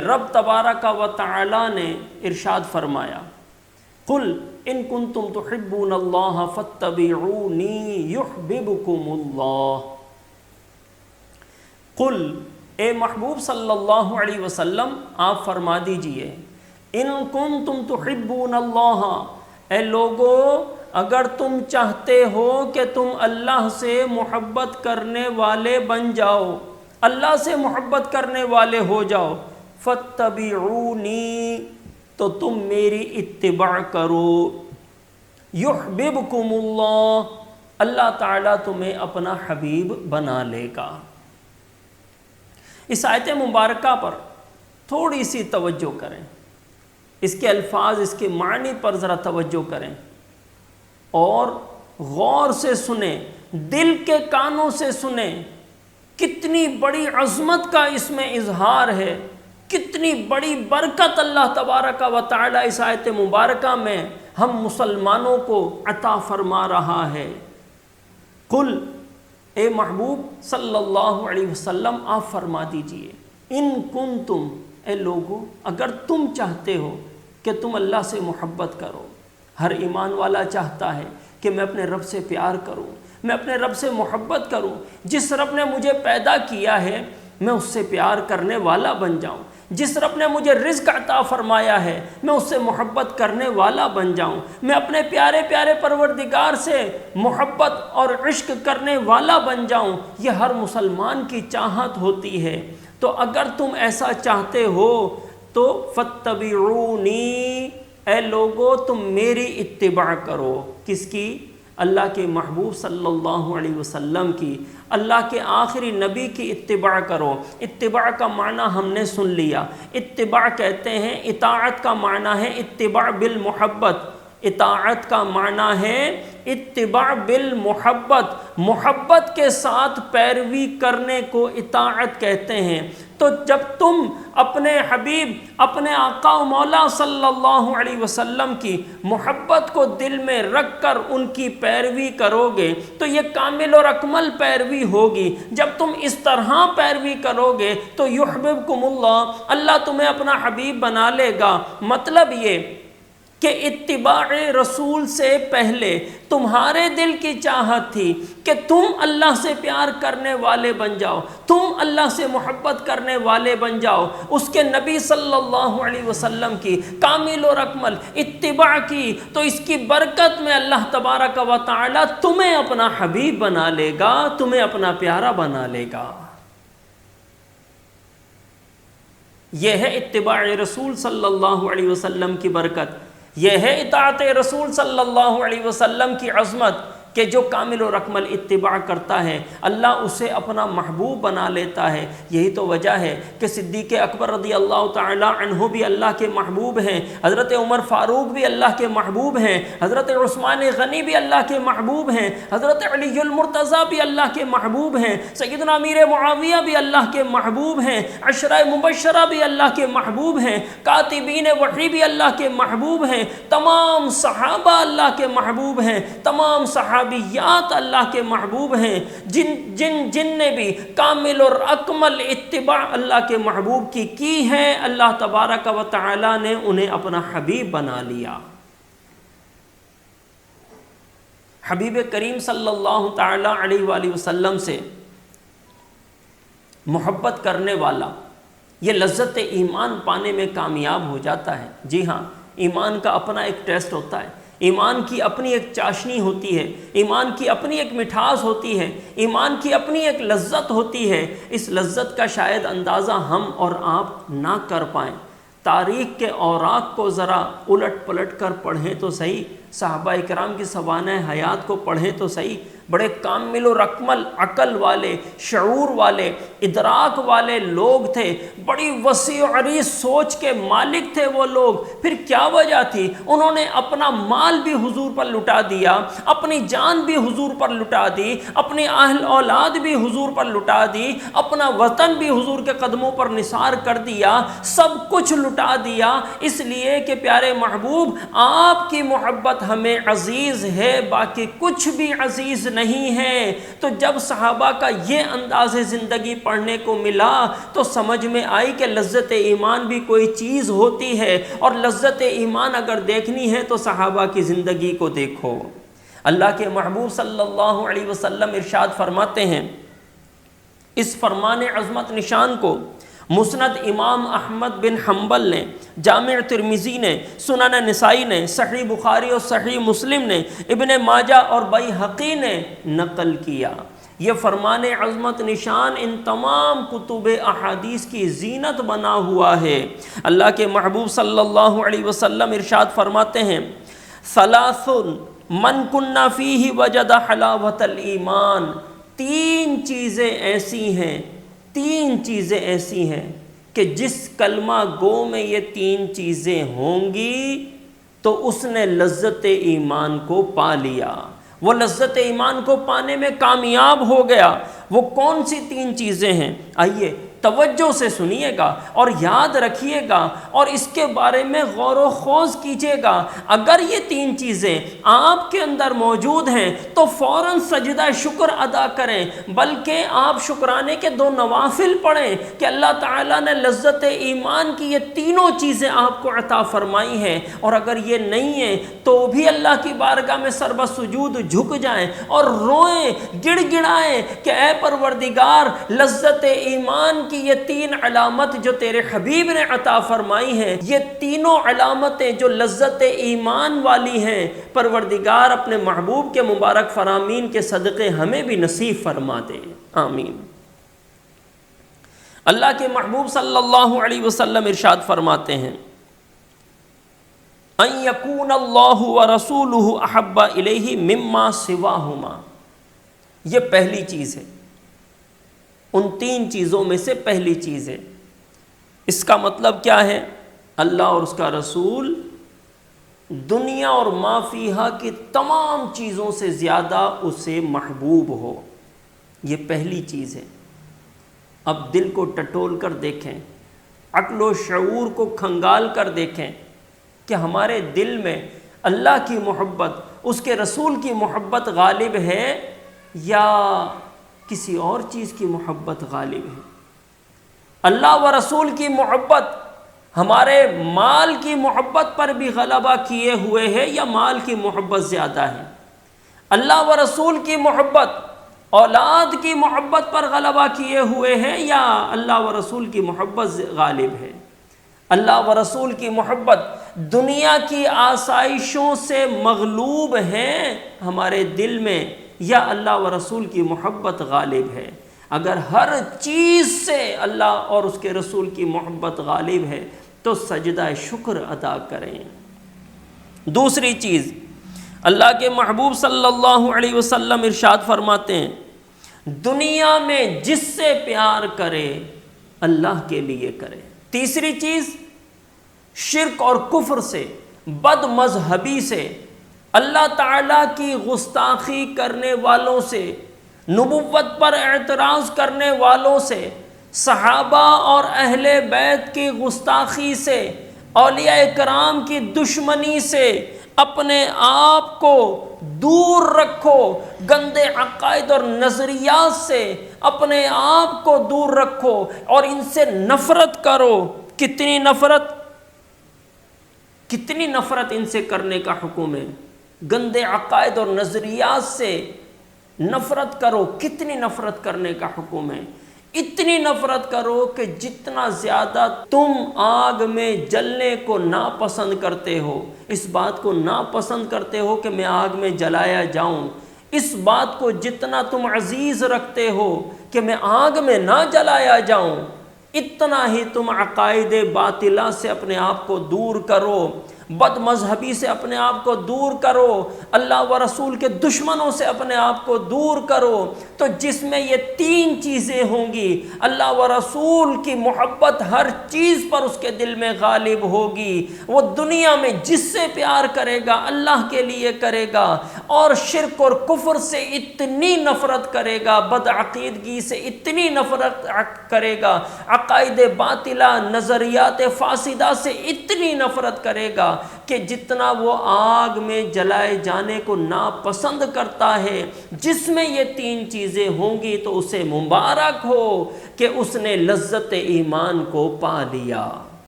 رب تبارک و تعالی نے ارشاد فرمایا قل ان کنتم تحبون اللہ فاتبعونی یحببکم اللہ۔ قل اے محبوب صلی اللہ علیہ وسلم آپ فرما دیجئے ان کنتم تحبون اللہ، اے لوگو اگر تم چاہتے ہو کہ تم اللہ سے محبت کرنے والے بن جاؤ، اللہ سے محبت کرنے والے ہو جاؤ، فاتبعونی تو تم میری اتباع کرو، یحببکم اللہ اللہ تعالیٰ تمہیں اپنا حبیب بنا لے گا۔ اس آیت مبارکہ پر تھوڑی سی توجہ کریں، اس کے الفاظ، اس کے معنی پر ذرا توجہ کریں اور غور سے سنیں، دل کے کانوں سے سنیں۔ کتنی بڑی عظمت کا اس میں اظہار ہے، کتنی بڑی برکت اللہ تبارک و تعالی اس آیت مبارکہ میں ہم مسلمانوں کو عطا فرما رہا ہے۔ قل اے محبوب صلی اللہ علیہ وسلم آپ فرما دیجئے ان کنتم، اے لوگو اگر تم چاہتے ہو کہ تم اللہ سے محبت کرو۔ ہر ایمان والا چاہتا ہے کہ میں اپنے رب سے پیار کروں، میں اپنے رب سے محبت کروں، جس رب نے مجھے پیدا کیا ہے میں اس سے پیار کرنے والا بن جاؤں، جس رب نے مجھے رزق عطا فرمایا ہے میں اس سے محبت کرنے والا بن جاؤں، میں اپنے پیارے پیارے پروردگار سے محبت اور عشق کرنے والا بن جاؤں، یہ ہر مسلمان کی چاہت ہوتی ہے۔ تو اگر تم ایسا چاہتے ہو تو فاتبعونی، اے لوگو تم میری اتباع کرو۔ کس کی؟ اللہ کے محبوب صلی اللہ علیہ وسلم کی، اللہ کے آخری نبی کی اتباع کرو۔ اتباع کا معنی ہم نے سن لیا، اتباع کہتے ہیں، اطاعت کا معنی ہے اتباع بالمحبت، اطاعت کا معنی ہے اتباع بالمحبت، محبت کے ساتھ پیروی کرنے کو اطاعت کہتے ہیں۔ تو جب تم اپنے حبیب، اپنے آقا و مولا صلی اللہ علیہ وسلم کی محبت کو دل میں رکھ کر ان کی پیروی کرو گے تو یہ کامل اور اکمل پیروی ہوگی۔ جب تم اس طرح پیروی کرو گے تو یحببکم اللہ، اللہ تمہیں اپنا حبیب بنا لے گا۔ مطلب یہ کہ اتباع رسول سے پہلے تمہارے دل کی چاہت تھی کہ تم اللہ سے پیار کرنے والے بن جاؤ، تم اللہ سے محبت کرنے والے بن جاؤ، اس کے نبی صلی اللہ علیہ وسلم کی کامل اور اکمل اتباع کی، تو اس کی برکت میں اللہ تبارک و تعالی تمہیں اپنا حبیب بنا لے گا، تمہیں اپنا پیارا بنا لے گا۔ یہ ہے اتباع رسول صلی اللہ علیہ وسلم کی برکت، یہ ہے اطاعت رسول صلی اللہ علیہ وسلم کی عظمت کہ جو کامل و اکمل اتباع کرتا ہے اللہ اسے اپنا محبوب بنا لیتا ہے۔ یہی تو وجہ ہے کہ صدیق اکبر رضی اللہ تعالی عنہ بھی اللہ کے محبوب ہیں، حضرت عمر فاروق بھی اللہ کے محبوب ہیں، حضرت عثمان غنی بھی اللہ کے محبوب ہیں، حضرت علی المرتضیٰ بھی اللہ کے محبوب ہیں، سیدنا امیر معاویہ بھی اللہ کے محبوب ہیں، عشرہ مبشرہ بھی اللہ کے محبوب ہیں، کاتبین وحی بھی اللہ کے محبوب ہیں، تمام صحابہ اللہ کے محبوب ہیں، تمام صحابیات اللہ کے محبوب ہیں۔ جن نے بھی کامل اور اکمل اتباع اللہ کے محبوب کی ہے، اللہ تبارک و تعالی نے انہیں اپنا حبیب بنا لیا۔ حبیب کریم صلی اللہ تعالی علیہ وآلہ وسلم سے محبت کرنے والا یہ لذت ایمان پانے میں کامیاب ہو جاتا ہے۔ جی ہاں، ایمان کا اپنا ایک ٹیسٹ ہوتا ہے، ایمان کی اپنی ایک چاشنی ہوتی ہے، ایمان کی اپنی ایک مٹھاس ہوتی ہے، ایمان کی اپنی ایک لذت ہوتی ہے۔ اس لذت کا شاید اندازہ ہم اور آپ نہ کر پائیں۔ تاریخ کے اوراق کو ذرا الٹ پلٹ کر پڑھیں تو صحیح، صحابہ اکرام کی سوانح حیات کو پڑھیں تو صحیح، بڑے کامل و اکمل عقل والے، شعور والے، ادراک والے لوگ تھے، بڑی وسیع و عریض سوچ کے مالک تھے وہ لوگ۔ پھر کیا وجہ تھی؟ انہوں نے اپنا مال بھی حضور پر لٹا دیا، اپنی جان بھی حضور پر لٹا دی، اپنی اہل اولاد بھی حضور پر لٹا دی، اپنا وطن بھی حضور کے قدموں پر نثار کر دیا، سب کچھ لٹا دیا، اس لیے کہ پیارے محبوب آپ کی محبت ہمیں عزیز ہے، باقی کچھ بھی عزیز نہیں ہے۔ تو جب صحابہ کا یہ انداز زندگی پڑھنے کو ملا تو سمجھ میں آئی کہ لذت ایمان بھی کوئی چیز ہوتی ہے، اور لذت ایمان اگر دیکھنی ہے تو صحابہ کی زندگی کو دیکھو۔ اللہ کے محبوب صلی اللہ علیہ وسلم ارشاد فرماتے ہیں، اس فرمان عظمت نشان کو مسند امام احمد بن حنبل نے، جامع ترمذی نے، سنن نسائی نے، صحیح بخاری اور صحیح مسلم نے، ابن ماجہ اور بیہقی نے نقل کیا۔ یہ فرمان عظمت نشان ان تمام کتب احادیث کی زینت بنا ہوا ہے۔ اللہ کے محبوب صلی اللہ علیہ وسلم ارشاد فرماتے ہیں، ثلاث من کن فیہ وجد حلاوۃ الایمان، تین چیزیں ایسی ہیں کہ جس کلمہ گو میں یہ تین چیزیں ہوں گی تو اس نے لذت ایمان کو پا لیا، وہ لذت ایمان کو پانے میں کامیاب ہو گیا۔ وہ کون سی تین چیزیں ہیں؟ آئیے توجہ سے سنیے گا اور یاد رکھیے گا اور اس کے بارے میں غور و خوض کیجیے گا۔ اگر یہ تین چیزیں آپ کے اندر موجود ہیں تو فوراً سجدہ شکر ادا کریں، بلکہ آپ شکرانے کے 2 نوافل پڑھیں کہ اللہ تعالیٰ نے لذت ایمان کی یہ تینوں چیزیں آپ کو عطا فرمائی ہیں۔ اور اگر یہ نہیں ہے تو بھی اللہ کی بارگاہ میں سر بسجود جھک جائیں اور روئیں، گڑ گڑائیں کہ اے پروردگار، لذت ایمان کی یہ 3 علامت جو تیرے حبیب نے عطا فرمائی ہیں، یہ تینوں علامتیں جو لذت ایمان والی ہیں، پروردگار اپنے محبوب کے مبارک فرامین کے صدقے ہمیں بھی نصیب فرما دے، آمین۔ اللہ کے محبوب صلی اللہ علیہ وسلم ارشاد فرماتے ہیں، ان یکون اللہ ورسولہ احب الیہ مما سواہما، یہ پہلی چیز ہے، ان 3 چیزوں میں سے پہلی چیز ہے۔ اس کا مطلب کیا ہے؟ اللہ اور اس کا رسول دنیا اور ما فیہا کی تمام چیزوں سے زیادہ اسے محبوب ہو، یہ پہلی چیز ہے۔ اب دل کو ٹٹول کر دیکھیں، عقل و شعور کو کھنگال کر دیکھیں کہ ہمارے دل میں اللہ کی محبت، اس کے رسول کی محبت غالب ہے یا کسی اور چیز کی محبت غالب ہے؟ اللہ و رسول کی محبت ہمارے مال کی محبت پر بھی غلبہ کیے ہوئے ہے یا مال کی محبت زیادہ ہے؟ اللہ و رسول کی محبت اولاد کی محبت پر غلبہ کیے ہوئے ہے یا اللہ و رسول کی محبت غالب ہے؟ اللہ و رسول کی محبت دنیا کی آسائشوں سے مغلوب ہے ہمارے دل میں یا اللہ و رسول کی محبت غالب ہے؟ اگر ہر چیز سے اللہ اور اس کے رسول کی محبت غالب ہے تو سجدہ شکر ادا کریں۔ دوسری چیز، اللہ کے محبوب صلی اللہ علیہ وسلم ارشاد فرماتے ہیں، دنیا میں جس سے پیار کرے اللہ کے لیے کرے۔ تیسری چیز، شرک اور کفر سے، بد مذہبی سے، اللہ تعالیٰ کی گستاخی کرنے والوں سے، نبوت پر اعتراض کرنے والوں سے، صحابہ اور اہل بیت کی گستاخی سے، اولیاء کرام کی دشمنی سے اپنے آپ کو دور رکھو، گندے عقائد اور نظریات سے اپنے آپ کو دور رکھو اور ان سے نفرت کرو۔ کتنی نفرت ان سے کرنے کا حکم ہے؟ گندے عقائد اور نظریات سے نفرت کرو۔ کتنی نفرت کرنے کا حکم ہے؟ اتنی نفرت کرو کہ جتنا زیادہ تم آگ میں جلنے کو ناپسند کرتے ہو، اس بات کو ناپسند کرتے ہو کہ میں آگ میں جلایا جاؤں، اس بات کو جتنا تم عزیز رکھتے ہو کہ میں آگ میں نہ جلایا جاؤں، اتنا ہی تم عقائد باطلہ سے اپنے آپ کو دور کرو، بد مذہبی سے اپنے آپ کو دور کرو، اللہ و رسول کے دشمنوں سے اپنے آپ کو دور کرو۔ تو جس میں یہ 3 چیزیں ہوں گی، اللہ و رسول کی محبت ہر چیز پر اس کے دل میں غالب ہوگی، وہ دنیا میں جس سے پیار کرے گا اللہ کے لیے کرے گا، اور شرک اور کفر سے اتنی نفرت کرے گا، بد عقیدگی سے اتنی نفرت کرے گا، عقائد باطلہ، نظریات فاسدہ سے اتنی نفرت کرے گا کہ جتنا وہ آگ میں جلائے جانے کو ناپسند کرتا ہے، جس میں یہ 3 چیزیں ہوں گی تو اسے مبارک ہو کہ اس نے لذت ایمان کو پا لیا۔